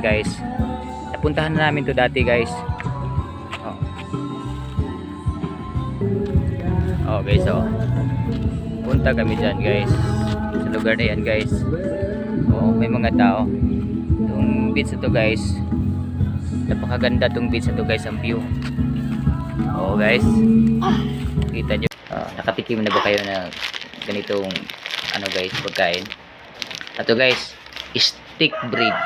Guys, napuntahan na namin to dati guys. Oh guys, punta kami dyan guys sa lugar na yan guys. May mga tao. Itong beach na to guys, napakaganda tong beach na to guys, ang view. Guys, kita nyo, nakatikim na ba kayo na ganitong ano guys, pagkain? Ito guys, stick bread.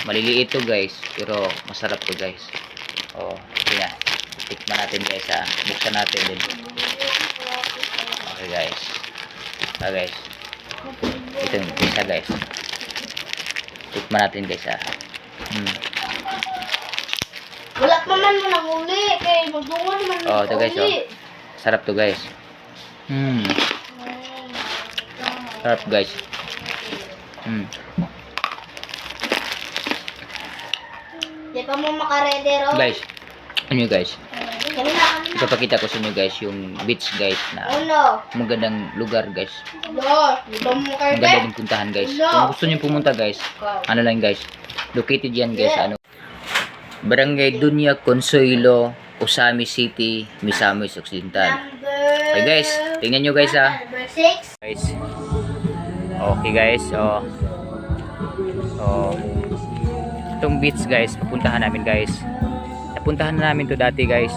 Maliliit to guys, pero masarap to guys. Sige na, tikman natin guys ha. Buksan natin din. Okay guys. Guys, ito yung isa guys. Tikman natin guys ha. Wala pa man mo nang uli, kaya magdungan man mo ito guys sarap to guys. Sarap guys. Di pa mo makarede ro. Guys, ano guys? Ipapakita ko sa inyo guys yung beach guys na magandang lugar guys. Maganda din puntahan guys. Kung gusto niyo pumunta guys, ano lang guys, located yan guys, Barangay Dunya Consuelo, Usami City, Misamis Occidental. Okay guys, tingnan nyo guys ha. Guys. Okay guys, itong beach guys, pupuntahan namin guys. Napuntahan na namin to dati guys.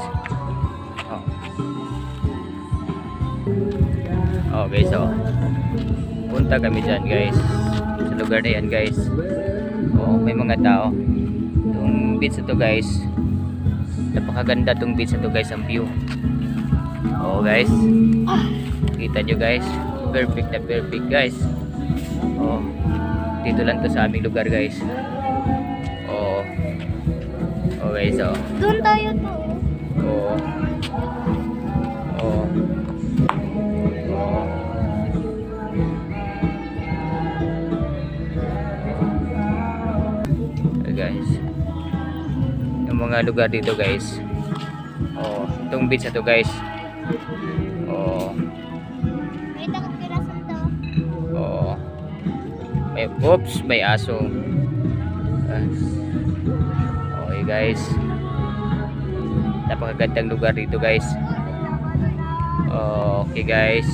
Guys, punta kami dyan guys sa lugar na yan guys. May mga tao. Itong beach na to guys, napakaganda tong beach na to guys, ang view. Guys, kita nyo guys, perfect na perfect guys. Dito lang to sa aming lugar guys. Guys, doon tayo to. Guys, yung mga lugar dito guys. Itong beach na to guys. May takot pirasan to. May aso. Okay guys, napakagandang lugar dito guys. Okay guys,